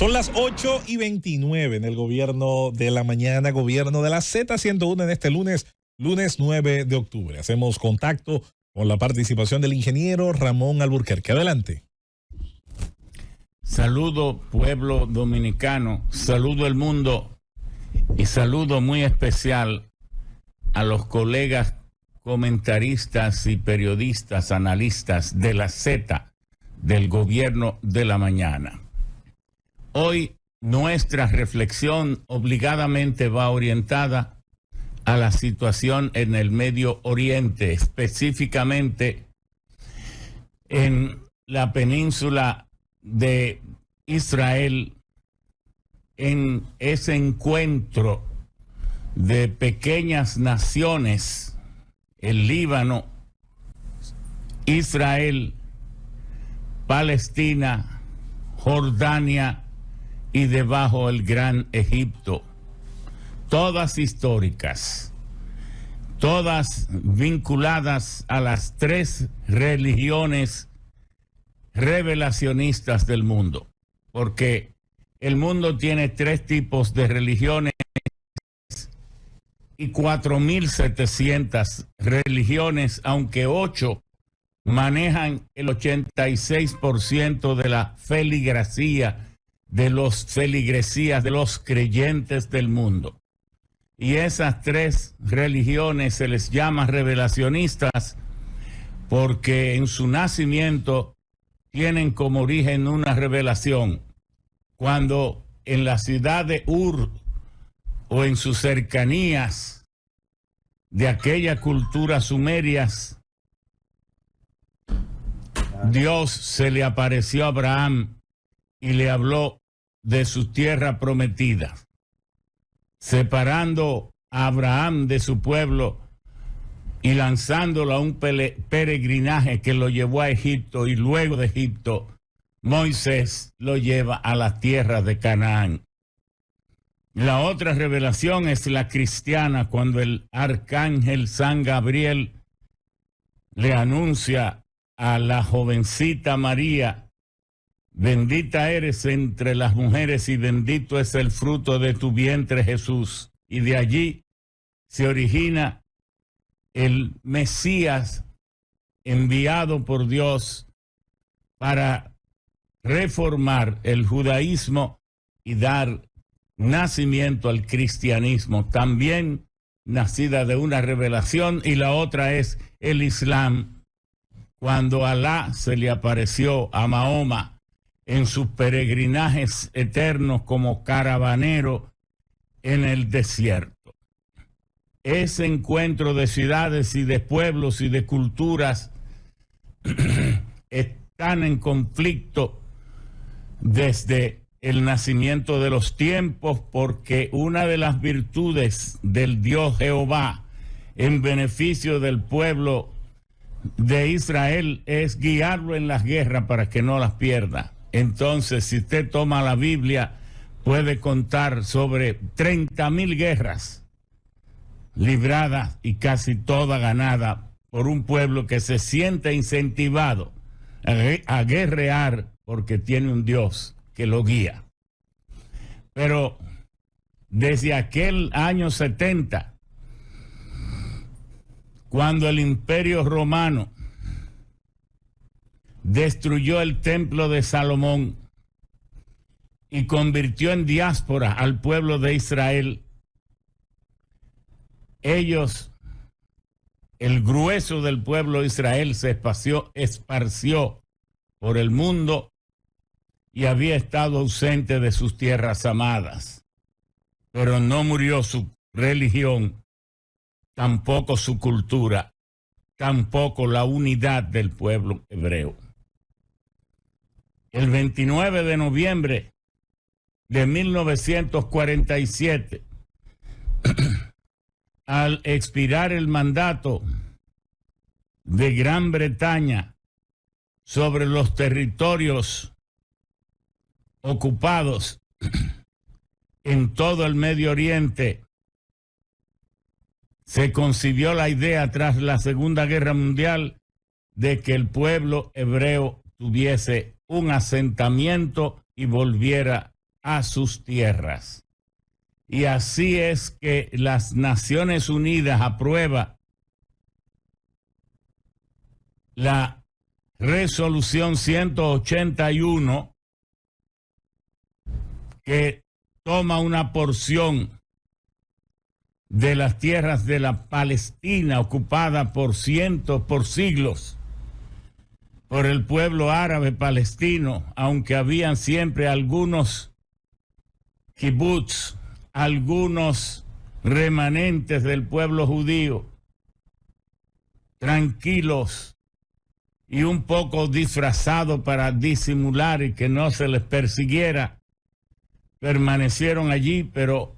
Son las 8:29 en el gobierno de la mañana, gobierno de la Z101 en este lunes 9 de octubre. Hacemos contacto con la participación del ingeniero Ramón Alburquerque. Adelante. Saludo pueblo dominicano, saludo el mundo y saludo muy especial a los colegas comentaristas y periodistas, analistas de la Z del gobierno de la mañana. Hoy nuestra reflexión obligadamente va orientada a la situación en el Medio Oriente, específicamente en la península de Israel, en ese encuentro de pequeñas naciones, el Líbano, Israel, Palestina, Jordania y debajo el Gran Egipto, todas históricas, todas vinculadas a las tres religiones revelacionistas del mundo, porque el mundo tiene tres tipos de religiones y 4.700 religiones, aunque 8 manejan el 86% de la feligresía, de los feligresías, de los creyentes del mundo. Y esas tres religiones se les llama revelacionistas porque en su nacimiento tienen como origen una revelación. Cuando en la ciudad de Ur o en sus cercanías de aquella cultura sumerias, Dios se le apareció a Abraham y le habló de su tierra prometida, separando a Abraham de su pueblo y lanzándolo a un peregrinaje que lo llevó a Egipto, y luego de Egipto Moisés lo lleva a la tierra de Canaán. La otra revelación es la cristiana, cuando el arcángel San Gabriel le anuncia a la jovencita María: bendita eres entre las mujeres y bendito es el fruto de tu vientre, Jesús. Y de allí se origina el Mesías enviado por Dios para reformar el judaísmo y dar nacimiento al cristianismo, también nacida de una revelación. Y la otra es el Islam, cuando Alá se le apareció a Mahoma en sus peregrinajes eternos como caravanero en el desierto. Ese encuentro de ciudades y de pueblos y de culturas están en conflicto desde el nacimiento de los tiempos, porque una de las virtudes del Dios Jehová en beneficio del pueblo de Israel es guiarlo en las guerras para que no las pierda. Entonces, si usted toma la Biblia, puede contar sobre 30.000 guerras libradas y casi toda ganada por un pueblo que se siente incentivado a guerrear porque tiene un Dios que lo guía. Pero desde aquel año 70, cuando el Imperio Romano destruyó el templo de Salomón y convirtió en diáspora al pueblo de Israel, ellos, el grueso del pueblo de Israel, se esparció por el mundo y había estado ausente de sus tierras amadas. Pero no murió su religión, tampoco su cultura, tampoco la unidad del pueblo hebreo. El 29 de noviembre de 1947, al expirar el mandato de Gran Bretaña sobre los territorios ocupados en todo el Medio Oriente, se concibió la idea tras la Segunda Guerra Mundial de que el pueblo hebreo tuviese un asentamiento y volviera a sus tierras. Y así es que las Naciones Unidas aprueba la resolución 181 que toma una porción de las tierras de la Palestina ocupada por siglos por el pueblo árabe palestino, aunque habían siempre algunos kibbutz, algunos remanentes del pueblo judío, tranquilos y un poco disfrazados para disimular y que no se les persiguiera, permanecieron allí, pero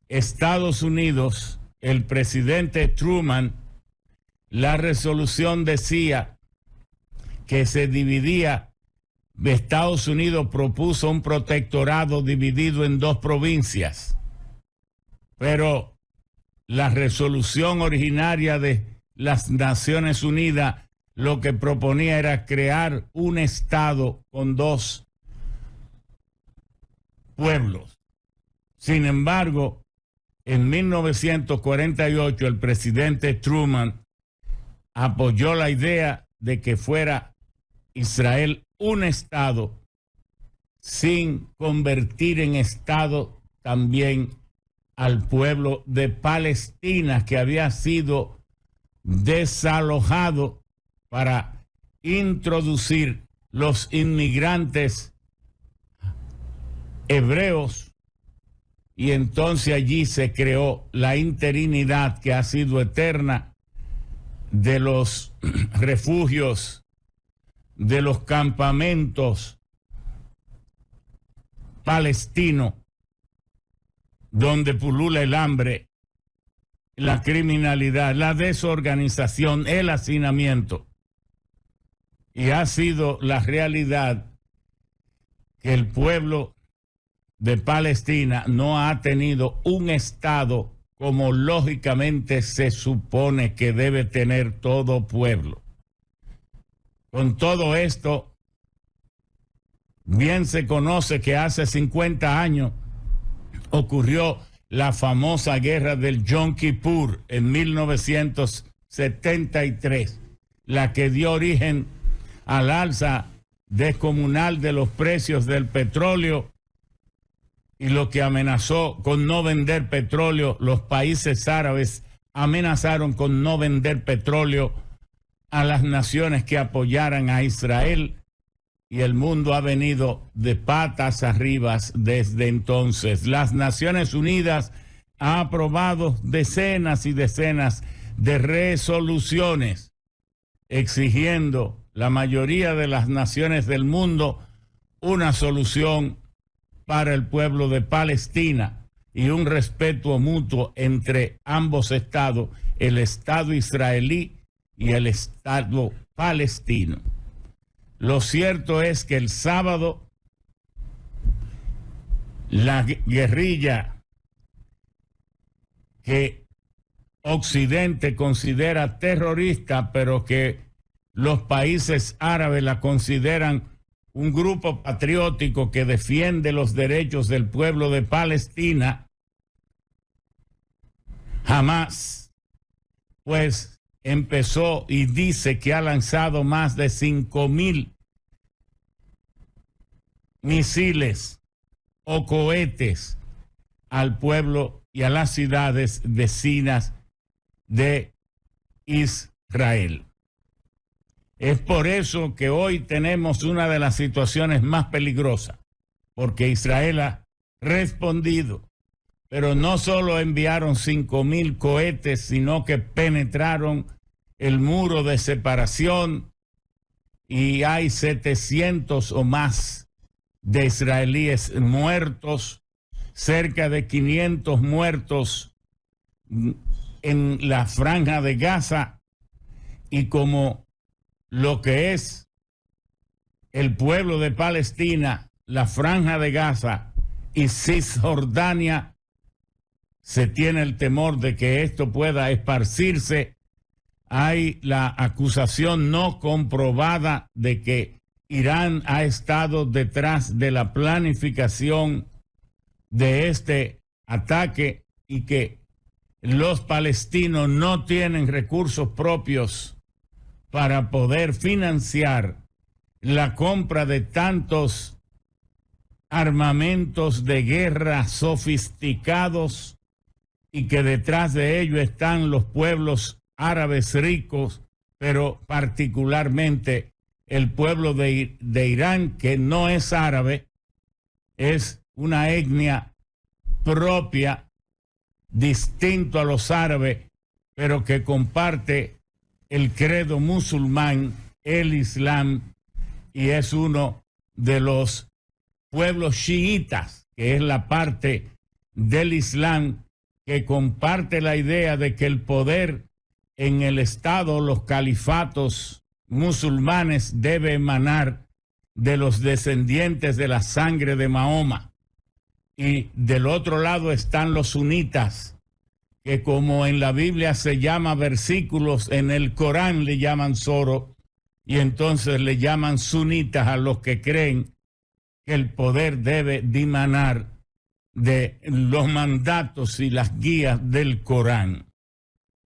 Estados Unidos, el presidente Truman, la resolución decía que se dividía. Estados Unidos propuso un protectorado dividido en 2 provincias, pero la resolución originaria de las Naciones Unidas lo que proponía era crear un estado con 2 pueblos. Sin embargo, en 1948 el presidente Truman apoyó la idea de que fuera Israel un estado, sin convertir en estado también al pueblo de Palestina, que había sido desalojado para introducir los inmigrantes hebreos, y entonces allí se creó la interinidad que ha sido eterna de los refugios, de los campamentos palestinos, donde pulula el hambre, la criminalidad, la desorganización, el hacinamiento. Y ha sido la realidad que el pueblo de Palestina no ha tenido un estado como lógicamente se supone que debe tener todo pueblo. Con todo esto, bien se conoce que hace 50 años ocurrió la famosa guerra del Yom Kippur en 1973, la que dio origen al alza descomunal de los precios del petróleo y lo que amenazó con no vender petróleo. Los países árabes amenazaron con no vender petróleo a las naciones que apoyaran a Israel, y el mundo ha venido de patas arriba desde entonces. Las Naciones Unidas ha aprobado decenas y decenas de resoluciones exigiendo la mayoría de las naciones del mundo una solución para el pueblo de Palestina y un respeto mutuo entre ambos estados, el Estado israelí y el Estado palestino. Lo cierto es que el sábado la guerrilla que Occidente considera terrorista, pero que los países árabes la consideran un grupo patriótico que defiende los derechos del pueblo de Palestina, Hamas, pues empezó y dice que ha lanzado más de 5,000 misiles o cohetes al pueblo y a las ciudades vecinas de Israel. Es por eso que hoy tenemos una de las situaciones más peligrosas, porque Israel ha respondido, pero no solo enviaron 5,000 cohetes, sino que penetraron el muro de separación y hay 700 o más de israelíes muertos, cerca de 500 muertos en la franja de Gaza, y como lo que es el pueblo de Palestina, la franja de Gaza y Cisjordania, se tiene el temor de que esto pueda esparcirse. Hay la acusación no comprobada de que Irán ha estado detrás de la planificación de este ataque y que los palestinos no tienen recursos propios para poder financiar la compra de tantos armamentos de guerra sofisticados y que detrás de ello están los pueblos árabes ricos, pero particularmente el pueblo de Irán, que no es árabe, es una etnia propia, distinto a los árabes, pero que comparte el credo musulmán, el Islam, y es uno de los pueblos chiitas, que es la parte del Islam que comparte la idea de que el poder en el Estado, los califatos musulmanes, debe emanar de los descendientes de la sangre de Mahoma. Y del otro lado están los sunitas, que como en la Biblia se llama versículos, en el Corán le llaman Zoro, y entonces le llaman sunitas a los que creen que el poder debe dimanar de los mandatos y las guías del Corán.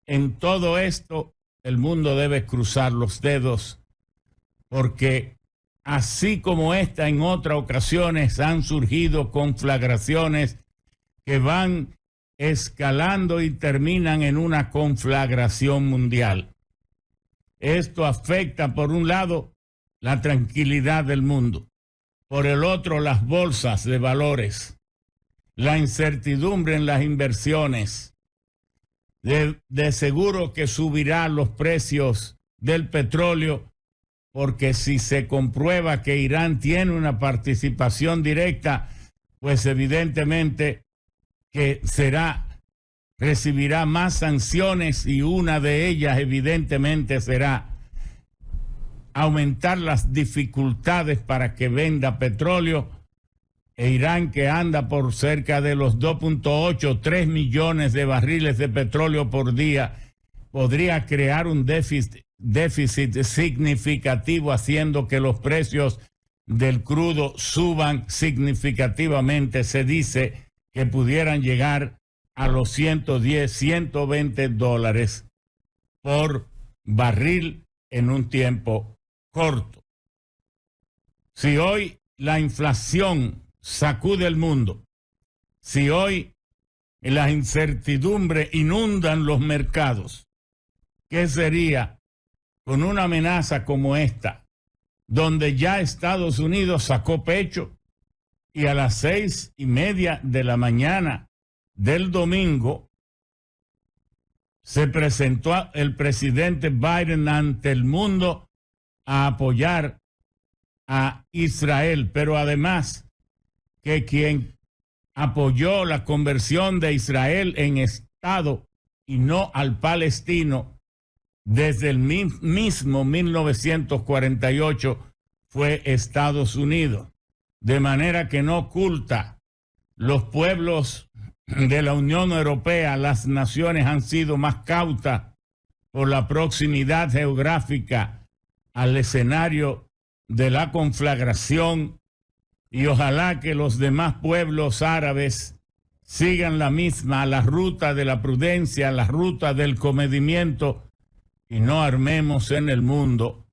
En todo esto, el mundo debe cruzar los dedos, porque así como esta, en otras ocasiones han surgido conflagraciones que van escalando y terminan en una conflagración mundial. Esto afecta, por un lado, la tranquilidad del mundo, por el otro, las bolsas de valores, la incertidumbre en las inversiones. De seguro que subirá los precios del petróleo, porque si se comprueba que Irán tiene una participación directa, pues evidentemente que recibirá más sanciones, y una de ellas evidentemente será aumentar las dificultades para que venda petróleo. E Irán, que anda por cerca de los 2.8, 3 millones de barriles de petróleo por día, podría crear un déficit significativo, haciendo que los precios del crudo suban significativamente. Se dice que pudieran llegar a los 110, 120 dólares por barril en un tiempo corto. Si hoy la inflación sacude el mundo, si hoy las incertidumbres inundan los mercados, ¿qué sería con una amenaza como esta, donde ya Estados Unidos sacó pecho y a las 6:30 de la mañana del domingo se presentó el presidente Biden ante el mundo a apoyar a Israel, pero además que quien apoyó la conversión de Israel en Estado y no al palestino desde el mismo 1948 fue Estados Unidos, de manera que no oculta. Los pueblos de la Unión Europea, las naciones han sido más cautas por la proximidad geográfica al escenario de la conflagración, y ojalá que los demás pueblos árabes sigan la ruta de la prudencia, la ruta del comedimiento, y no armemos en el mundo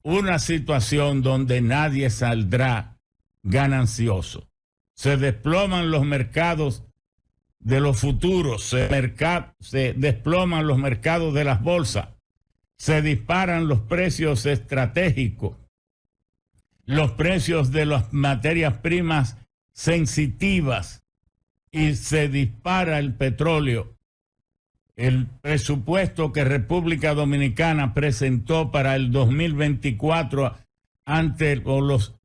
una situación donde nadie saldrá ganancioso. Se desploman los mercados de los futuros, se desploman los mercados de las bolsas, se disparan los precios estratégicos, los precios de las materias primas sensitivas, y se dispara el petróleo. El presupuesto que República Dominicana presentó para el 2024 o los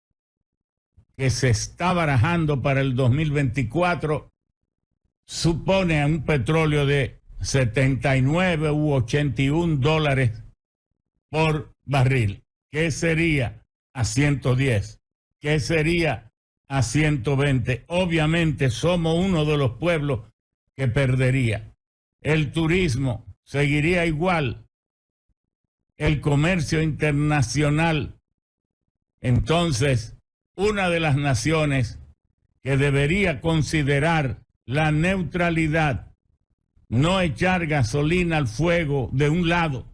que se está barajando para el 2024 supone a un petróleo de 79 u 81 dólares por barril. ¿Qué sería a 110? ¿Qué sería a 120? Obviamente somos uno de los pueblos que perdería. El turismo seguiría igual. El comercio internacional entonces una de las naciones que debería considerar la neutralidad, no echar gasolina al fuego de un lado,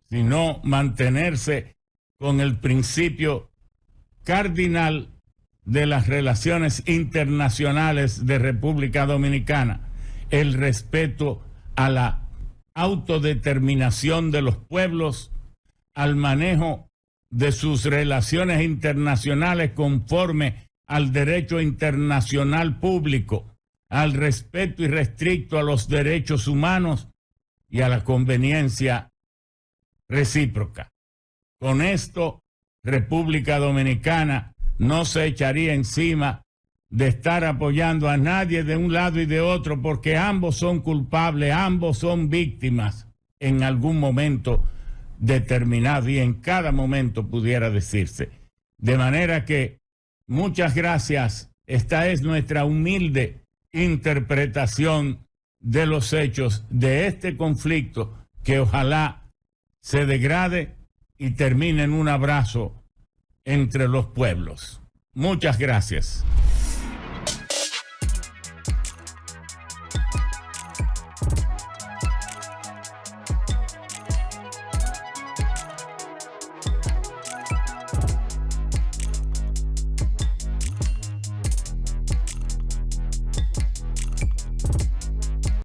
sino mantenerse con el principio cardinal de las relaciones internacionales de República Dominicana, el respeto a la autodeterminación de los pueblos, al manejo de sus relaciones internacionales conforme al derecho internacional público, al respeto irrestricto a los derechos humanos y a la conveniencia recíproca. Con esto, República Dominicana no se echaría encima de estar apoyando a nadie de un lado y de otro, porque ambos son culpables, ambos son víctimas en algún momento determinado, y en cada momento pudiera decirse. De manera que muchas gracias. Esta es nuestra humilde interpretación de los hechos de este conflicto, que ojalá se degrade y termine en un abrazo entre los pueblos. Muchas gracias.